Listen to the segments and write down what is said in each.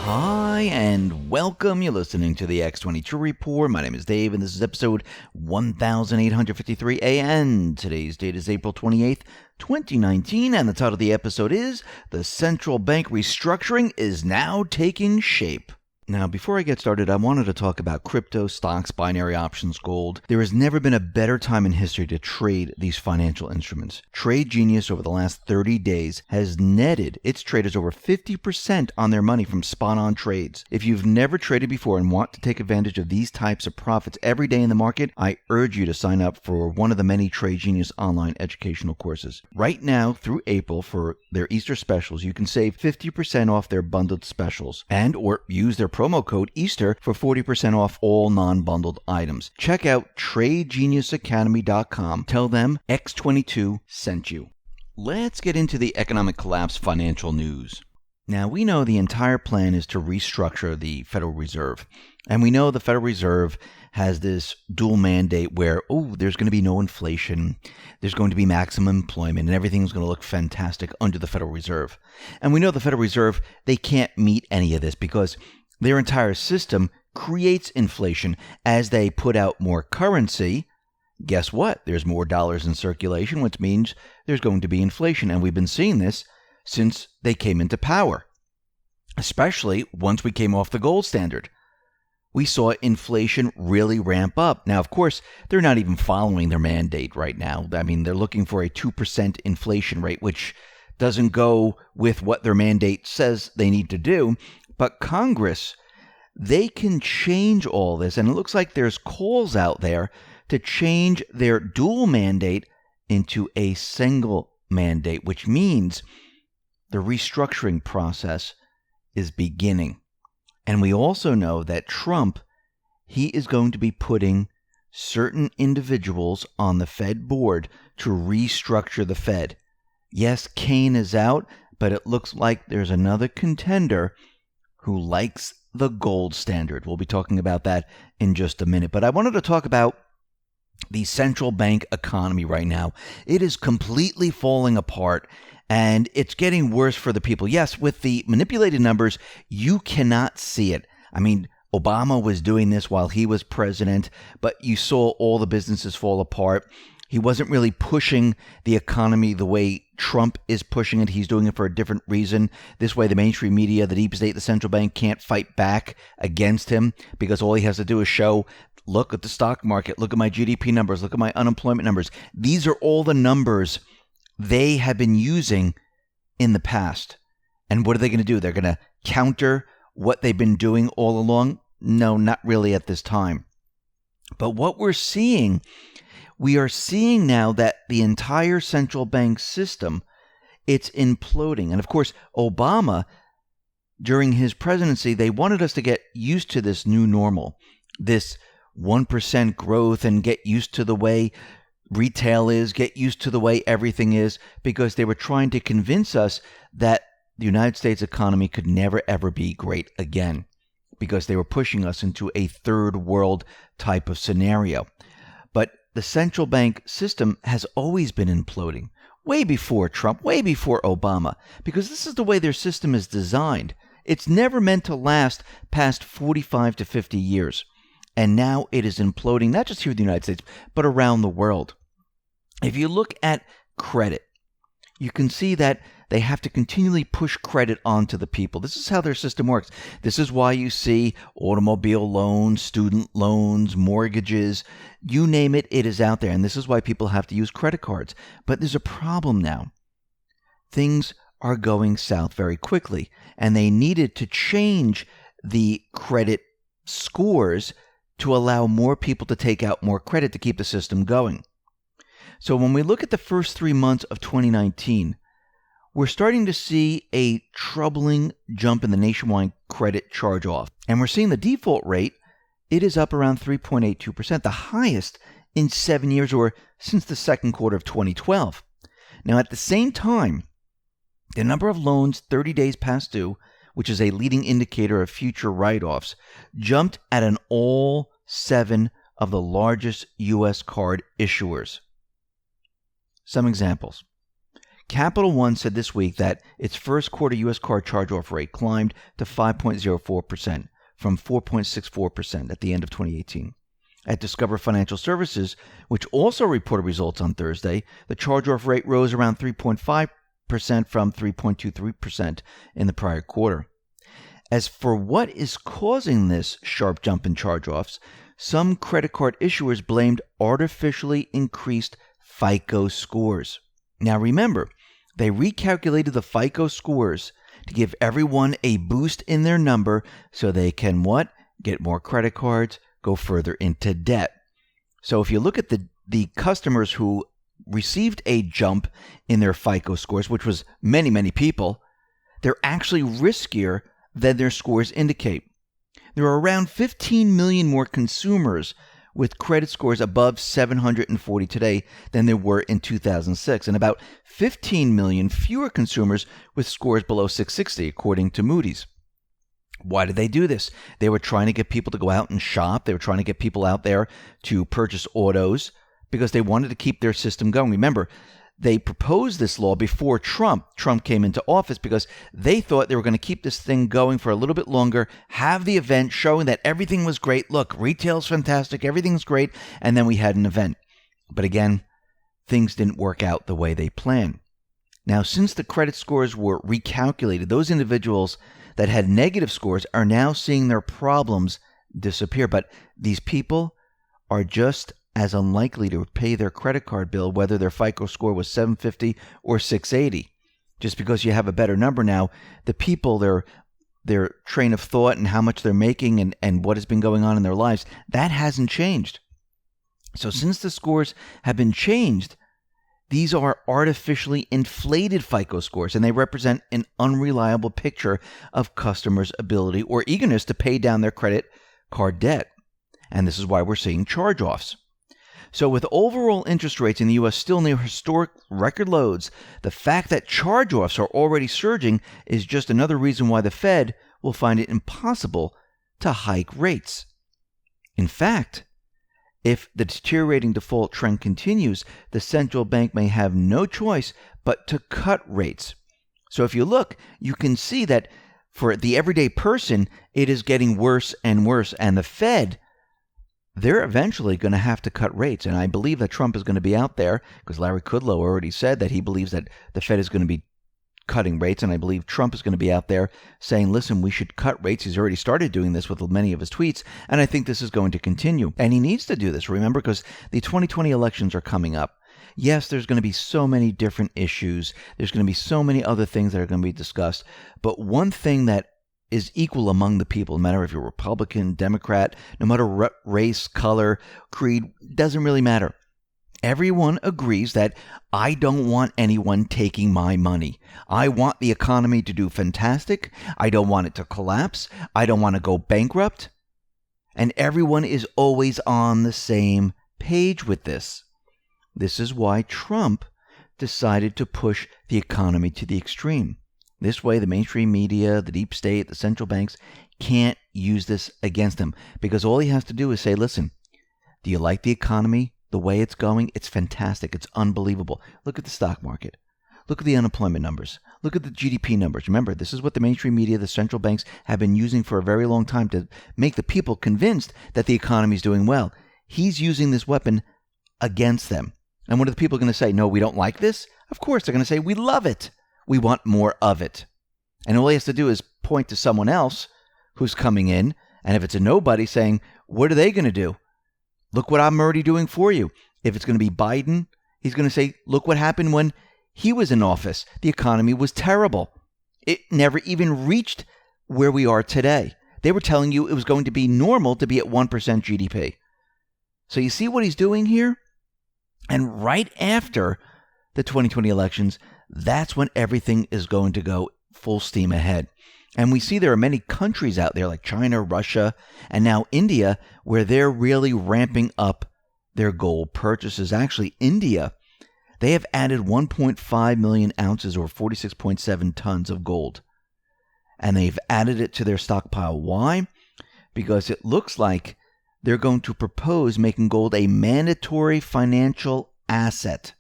Hi, and welcome. You're listening to the X22 Report. My name is Dave, and this is episode 1853 AN. Today's date is April 28th, 2019, and the title of the episode is The Central Bank Restructuring is Now Taking Shape. Now, before I get started, I wanted to talk about crypto, stocks, binary options, gold. There has never been a better time in history to trade these financial instruments. Trade Genius over the last 30 days has netted its traders over 50% on their money from spot-on trades. If you've never traded before and want to take advantage of these types of profits every day in the market, I urge you to sign up for one of the many Trade Genius online educational courses. Right now, through April, for their Easter specials, you can save 50% off their bundled specials or use their promo code Easter for 40% off all non-bundled items. Check out TradeGeniusAcademy.com. Tell them X22 sent you. Let's get into the economic collapse financial news. Now, we know the entire plan is to restructure the Federal Reserve. And we know the Federal Reserve has this dual mandate where, there's going to be no inflation, there's going to be maximum employment, and everything's going to look fantastic under the Federal Reserve. And we know the Federal Reserve, they can't meet any of this because their entire system creates inflation. As they put out more currency, guess what? There's more dollars in circulation, which means there's going to be inflation. And we've been seeing this since they came into power, especially once we came off the gold standard. We saw inflation really ramp up. Now, of course, they're not even following their mandate right now. I mean, they're looking for a 2% inflation rate, which doesn't go with what their mandate says they need to do. But Congress, they can change all this. And it looks like there's calls out there to change their dual mandate into a single mandate, which means the restructuring process is beginning. And we also know that Trump, he is going to be putting certain individuals on the Fed board to restructure the Fed. Yes, Kane is out, but it looks like there's another contender who likes the gold standard. We'll be talking about that in just a minute. But I wanted to talk about the central bank economy right now. It is completely falling apart. And it's getting worse for the people. Yes, with the manipulated numbers, you cannot see it. I mean, Obama was doing this while he was president, but you saw all the businesses fall apart. He wasn't really pushing the economy the way Trump is pushing it. He's doing it for a different reason. This way, the mainstream media, the deep state, the central bank can't fight back against him because all he has to do is show, look at the stock market, look at my GDP numbers, look at my unemployment numbers. These are all the numbers they have been using in the past. And what are they going to do? They're going to counter what they've been doing all along? No, not really at this time. But what we are seeing now that the entire central bank system, it's imploding. And of course, Obama, during his presidency, they wanted us to get used to this new normal, this 1% growth, and get used to the way retail is, get used to the way everything is, because they were trying to convince us that the United States economy could never, ever be great again, because they were pushing us into a third world type of scenario. But the central bank system has always been imploding, way before Trump, way before Obama, because this is the way their system is designed. It's never meant to last past 45 to 50 years. And now it is imploding, not just here in the United States, but around the world. If you look at credit, you can see that they have to continually push credit onto the people. This is how their system works. This is why you see automobile loans, student loans, mortgages, you name it, it is out there. And this is why people have to use credit cards. But there's a problem now. Things are going south very quickly, and they needed to change the credit scores to allow more people to take out more credit to keep the system going. So when we look at the first 3 months of 2019, we're starting to see a troubling jump in the nationwide credit charge-off. And we're seeing the default rate, it is up around 3.82%, the highest in 7 years or since the second quarter of 2012. Now, at the same time, the number of loans 30 days past due, which is a leading indicator of future write-offs, jumped at an all 7 of the largest U.S. card issuers. Some examples. Capital One said this week that its first quarter U.S. card charge-off rate climbed to 5.04% from 4.64% at the end of 2018. At Discover Financial Services, which also reported results on Thursday, the charge-off rate rose around 3.5% from 3.23% in the prior quarter. As for what is causing this sharp jump in charge-offs, some credit card issuers blamed artificially increased FICO scores. Now remember, they recalculated the FICO scores to give everyone a boost in their number so they can what? Get more credit cards, go further into debt. So if you look at the customers who received a jump in their FICO scores, which was many, many people, they're actually riskier than their scores indicate. There are around 15 million more consumers with credit scores above 740 today than there were in 2006, and about 15 million fewer consumers with scores below 660, according to Moody's. Why did they do this? They were trying to get people to go out and shop. They were trying to get people out there to purchase autos because they wanted to keep their system going. Remember, they proposed this law before Trump came into office because they thought they were going to keep this thing going for a little bit longer, have the event showing that everything was great. Look, retail's fantastic, everything's great, and then we had an event. But again, things didn't work out the way they planned. Now, since the credit scores were recalculated, those individuals that had negative scores are now seeing their problems disappear. But these people are just as unlikely to pay their credit card bill, whether their FICO score was 750 or 680. Just because you have a better number now, the people, their train of thought and how much they're making and what has been going on in their lives, that hasn't changed. So since the scores have been changed, these are artificially inflated FICO scores, and they represent an unreliable picture of customers' ability or eagerness to pay down their credit card debt. And this is why we're seeing charge-offs. So with overall interest rates in the U.S. still near historic record lows, the fact that charge-offs are already surging is just another reason why the Fed will find it impossible to hike rates. In fact, if the deteriorating default trend continues, the central bank may have no choice but to cut rates. So if you look, you can see that for the everyday person, it is getting worse and worse. And the Fed, they're eventually going to have to cut rates. And I believe that Trump is going to be out there because Larry Kudlow already said that he believes that the Fed is going to be cutting rates. And I believe Trump is going to be out there saying, listen, we should cut rates. He's already started doing this with many of his tweets. And I think this is going to continue. And he needs to do this, remember, because the 2020 elections are coming up. Yes, there's going to be so many different issues. There's going to be so many other things that are going to be discussed. But one thing that is equal among the people, no matter if you're Republican, Democrat, no matter race, color, creed, doesn't really matter. Everyone agrees that I don't want anyone taking my money. I want the economy to do fantastic. I don't want it to collapse. I don't want to go bankrupt. And everyone is always on the same page with this. This is why Trump decided to push the economy to the extreme. This way, the mainstream media, the deep state, the central banks can't use this against him because all he has to do is say, listen, do you like the economy? The way it's going, it's fantastic. It's unbelievable. Look at the stock market. Look at the unemployment numbers. Look at the GDP numbers. Remember, this is what the mainstream media, the central banks have been using for a very long time to make the people convinced that the economy is doing well. He's using this weapon against them. And what are the people going to say? No, we don't like this? Of course, they're going to say, we love it. We want more of it. And all he has to do is point to someone else who's coming in. And if it's a nobody, saying, what are they going to do? Look what I'm already doing for you. If it's going to be Biden, he's going to say, look what happened when he was in office. The economy was terrible. It never even reached where we are today. They were telling you it was going to be normal to be at 1% GDP. So you see what he's doing here? And right after the 2020 elections, that's when everything is going to go full steam ahead. And we see there are many countries out there like China, Russia, and now India, where they're really ramping up their gold purchases. Actually, India, they have added 1.5 million ounces or 46.7 tons of gold. And they've added it to their stockpile. Why? Because it looks like they're going to propose making gold a mandatory financial asset.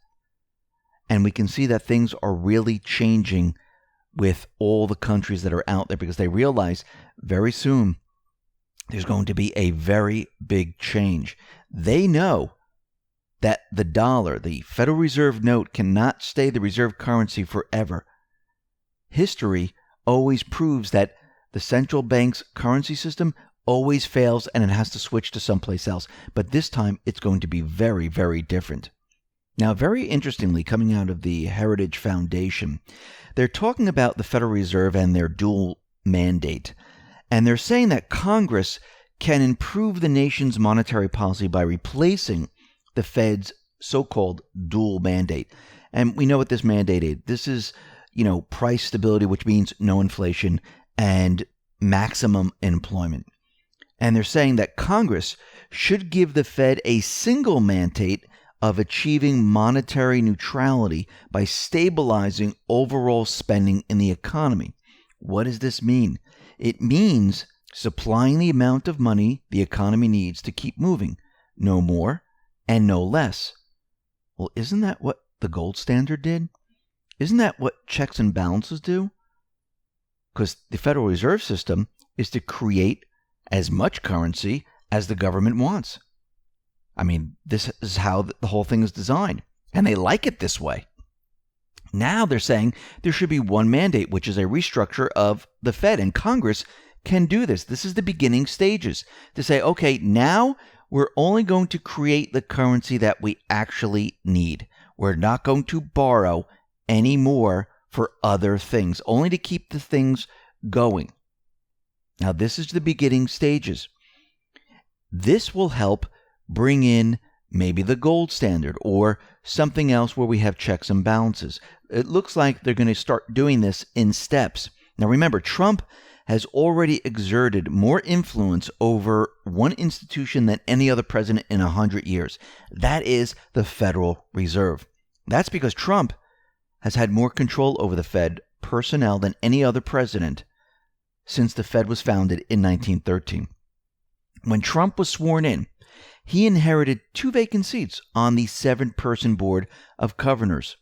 And we can see that things are really changing with all the countries that are out there because they realize very soon there's going to be a very big change. They know that the dollar, the Federal Reserve note, cannot stay the reserve currency forever. History always proves that the central bank's currency system always fails and it has to switch to someplace else. But this time it's going to be very, very different. Now, very interestingly, coming out of the Heritage Foundation, they're talking about the Federal Reserve and their dual mandate. And they're saying that Congress can improve the nation's monetary policy by replacing the Fed's so-called dual mandate. And we know what this mandate is. This is, price stability, which means no inflation, and maximum employment. And they're saying that Congress should give the Fed a single mandate of achieving monetary neutrality by stabilizing overall spending in the economy. What does this mean? It means supplying the amount of money the economy needs to keep moving, no more and no less. Well, isn't that what the gold standard did? Isn't that what checks and balances do? Because the Federal Reserve System is to create as much currency as the government wants. I mean, this is how the whole thing is designed, and they like it this way. Now they're saying there should be one mandate, which is a restructure of the Fed, and Congress can do this. This is the beginning stages to say, okay, now we're only going to create the currency that we actually need. We're not going to borrow any more for other things, only to keep the things going. Now, this is the beginning stages. This will help bring in maybe the gold standard or something else where we have checks and balances. It looks like they're going to start doing this in steps. Now, remember, Trump has already exerted more influence over one institution than any other president in 100 years. That is the Federal Reserve. That's because Trump has had more control over the Fed personnel than any other president since the Fed was founded in 1913. When Trump was sworn in, he inherited 2 vacant seats on the 7-person board of governors.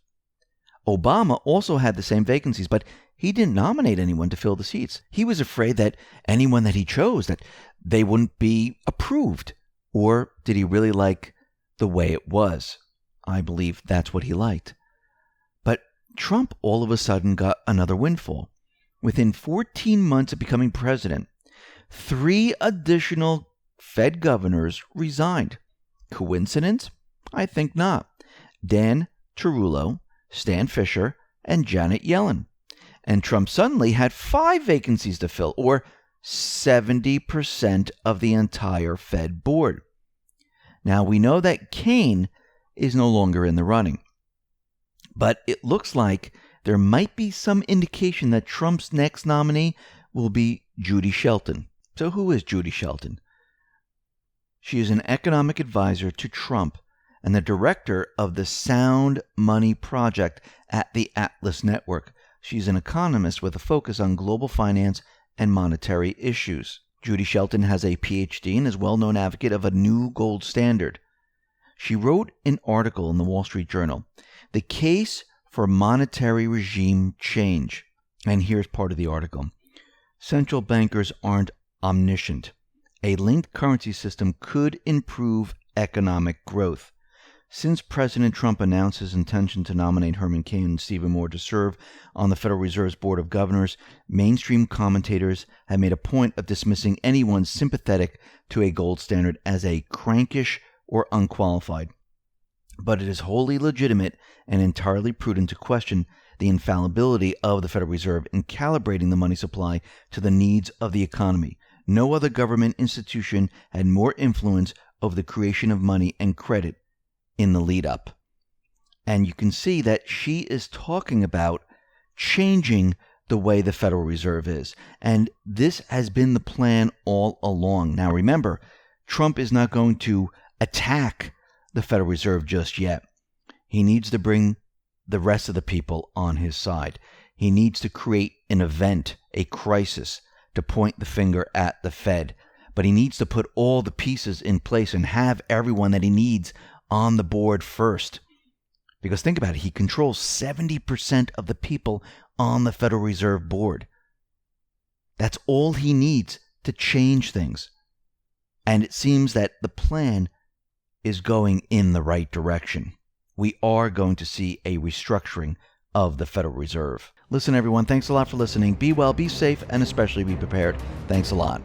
Obama also had the same vacancies, but he didn't nominate anyone to fill the seats. He was afraid that anyone that he chose, that they wouldn't be approved. Or did he really like the way it was? I believe that's what he liked. But Trump all of a sudden got another windfall. Within 14 months of becoming president, 3 additional Fed governors resigned. Coincidence? I think not. Dan Tarullo, Stan Fisher, and Janet Yellen. And Trump suddenly had 5 vacancies to fill, or 70% of the entire Fed board. Now, we know that Kaine is no longer in the running. But it looks like there might be some indication that Trump's next nominee will be Judy Shelton. So who is Judy Shelton? She is an economic advisor to Trump and the director of the Sound Money Project at the Atlas Network. She's an economist with a focus on global finance and monetary issues. Judy Shelton has a PhD and is a well-known advocate of a new gold standard. She wrote an article in the Wall Street Journal, The Case for Monetary Regime Change. And here's part of the article. Central bankers aren't omniscient. A linked currency system could improve economic growth. Since President Trump announced his intention to nominate Herman Cain and Stephen Moore to serve on the Federal Reserve's Board of Governors, mainstream commentators have made a point of dismissing anyone sympathetic to a gold standard as a crankish or unqualified. But it is wholly legitimate and entirely prudent to question the infallibility of the Federal Reserve in calibrating the money supply to the needs of the economy. No other government institution had more influence over the creation of money and credit in the lead up. And you can see that she is talking about changing the way the Federal Reserve is. And this has been the plan all along. Now remember, Trump is not going to attack the Federal Reserve just yet. He needs to bring the rest of the people on his side. He needs to create an event, a crisis, to point the finger at the Fed. But he needs to put all the pieces in place and have everyone that he needs on the board first. Because think about it, he controls 70% of the people on the Federal Reserve Board. That's all he needs to change things. And it seems that the plan is going in the right direction. We are going to see a restructuring of the Federal Reserve. Listen, everyone, thanks a lot for listening. Be well, be safe, and especially be prepared. Thanks a lot.